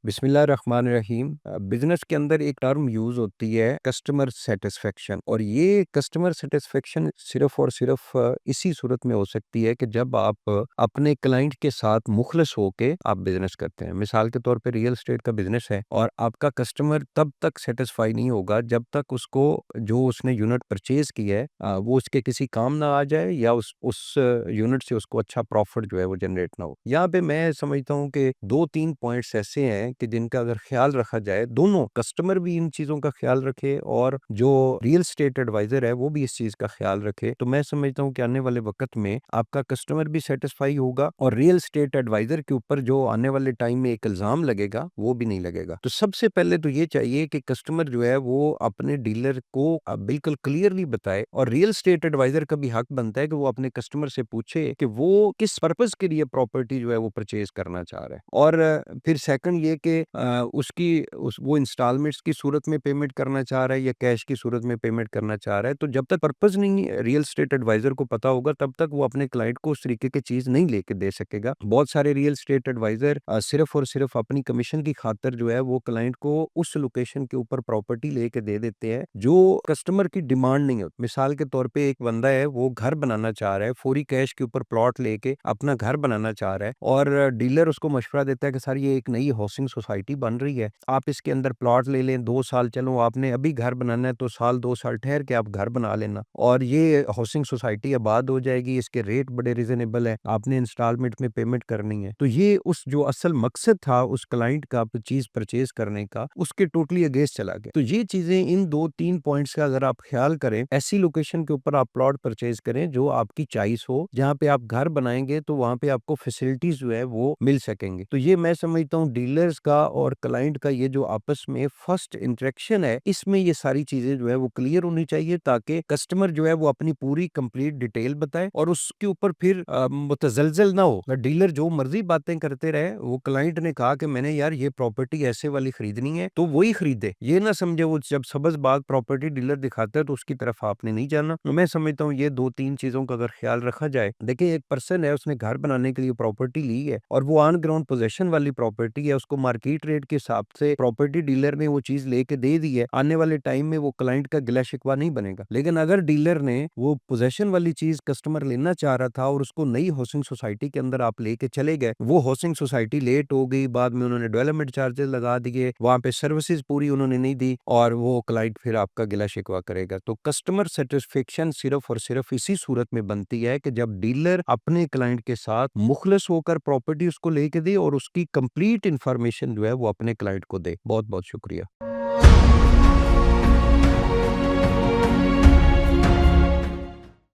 बिस्मिल्लाहिर्रहमानिर्रहीम। बिजनेस के अंदर एक टर्म यूज होती है कस्टमर सेटिस्फेक्शन, और ये कस्टमर सेटिस्फेक्शन सिर्फ और सिर्फ इसी सूरत में हो सकती है कि जब आप अपने क्लाइंट के साथ मुखलस होके आप बिजनेस करते हैं। मिसाल के तौर पे रियल एस्टेट का बिजनेस है और आपका कस्टमर तब तक सेटिस्फाई नहीं होगा जब तक उसको जो उसने यूनिट परचेज की है वो उसके किसी काम ना आ जाए या उस यूनिट से उसको अच्छा प्रॉफिट जो है वो जनरेट ना हो। यहाँ पे मैं समझता हूँ कि 2-3 पॉइंट्स ऐसे हैं कि जिनका अगर ख्याल रखा जाए, दोनों कस्टमर भी इन चीज़ों का ख्याल रखे और जो रियल एस्टेट एडवाइज़र है वो भी इस चीज़ का ख्याल रखे, तो मैं समझता हूँ कि आने वाले वक़्त में आपका कस्टमर भी सैटिस्फाई होगा और रियल एस्टेट एडवाइज़र के ऊपर जो आने वाले टाइम में एक इल्ज़ाम लगेगा, वो भी नहीं लगेगा। तो सबसे पहले तो ये चाहिए कि कस्टमर जो है वो अपने डीलर को बिल्कुल क्लियरली बताए, और रियल एस्टेट एडवाइज़र का भी हक बनता है कि वो अपने कस्टमर से पूछे कि वो किस पर्पज़ के लिए प्रॉपर्टी जो है वो परचेज़ करना चाह रहा है। और फिर सेकंड ये कि उसकी उस वो इंस्टॉलमेंट्स की सूरत में पेमेंट करना चाह रहा है या कैश की सूरत में पेमेंट करना चाह रहा है। तो जब तक पर्पज़ नहीं रियल एस्टेट एडवाइज़र को पता होगा, तब तक वो अपने क्लाइंट को उस तरीके की चीज़ नहीं लेके दे सकेगा। बहुत सारे रियल एस्टेट एडवाइज़र सिर्फ़ और सिर्फ़ अपनी कमीशन की खातिर जो है वो क्लाइंट को उस लोकेशन के ऊपर प्रॉपर्टी लेके दे देते हैं, जो कस्टमर की डिमांड नहीं होती। मिसाल के तौर पे एक बंदा है, वो घर बनाना चाह रहा है, फौरी कैश के ऊपर प्लॉट लेके अपना घर बनाना चाह रहा है, और डीलर उसको मशवरा देता है कि सर ये एक नई हाउसिंग सोसाइटी बन रही है, आप इसके अंदर प्लॉट ले लें, 2 साल चलो आपने अभी घर बनाना है तो साल 2 साल ठहर के आप घर बना लेना, और ये हाउसिंग सोसाइटी आबाद हो जाएगी, इसके रेट बड़े रीज़नेबल है, आपने इंस्टॉलमेंट में पेमेंट करनी है। तो ये उस जो असल मकसद था उस क्लाइंट का चीज़ परचेज़ करने का, उसके टोटली अगेंस्ट चला गया। तो ये चीज़ें, इन 2-3 पॉइंट्स का अगर आप ख्याल करें, ऐसी लोकेशन के ऊपर आप प्लॉट परचेज़ करें जो आपकी चॉइस हो, जहाँ पे आप घर बनाएँगे तो वहाँ पे आपको फैसिलिटीज़ जो है वो मिल सकेंगे। तो ये मैं समझता हूँ डीलर्स का और क्लाइंट का ये जो आपस में फर्स्ट इंटरेक्शन है, इसमें ये सारी चीज़ें जो है वो क्लियर होनी चाहिए, ताकि कस्टमर जो है वो अपनी पूरी कंप्लीट डिटेल बताए और उसके ऊपर फिर मुतज़लज़ल ना हो। डीलर जो मर्ज़ी बातें करते रहे, वो क्लाइंट ने कहा कि मैंने यार ये प्रॉपर्टी ऐसे वाली खरीदनी है, तो वही खरीदे। ये ना समझे वो जब सब्ज़ बाग प्रॉपर्टी डीलर दिखाता है तो उसकी तरफ आपने नहीं जाना। तो मैं समझता हूँ ये 2-3 चीज़ों का अगर ख्याल रखा जाए, देखिए एक पर्सन है, उसने घर बनाने के लिए प्रॉपर्टी ली है और वो ऑन ग्राउंड पोज़ेशन वाली प्रॉपर्टी है, उसको मार्केट रेट के हिसाब से प्रॉपर्टी डीलर ने वो चीज़ लेके दे दी है। आने वाले टाइम में वो क्लाइंट का गिला-शिकवा नहीं बनेगा। लेकिन अगर डीलर ने वो पोज़ेशन वाली चीज़ कस्टमर लेना चाह रहा था और उसको नई हाउसिंग सोसाइटी के अंदर आप लेके चले गए, वो हाउसिंग सोसाइटी लेट हो गई, बाद में उन्होंने डेवलपमेंट चार्जेस लगा दिए, वहाँ पे सर्विसेज पूरी उन्होंने नहीं दी, और वो क्लाइंट फिर आपका गिला-शिकवा करेगा। तो कस्टमर सैटिस्फैक्शन सिर्फ और सिर्फ इसी सूरत में बनती है कि जब डीलर अपने क्लाइंट के साथ मुखलिस होकर प्रॉपर्टी उसको लेके दे और उसकी कंप्लीट इन्फॉर्मेशन जो है वो अपने क्लाइंट को दे। बहुत-बहुत शुक्रिया।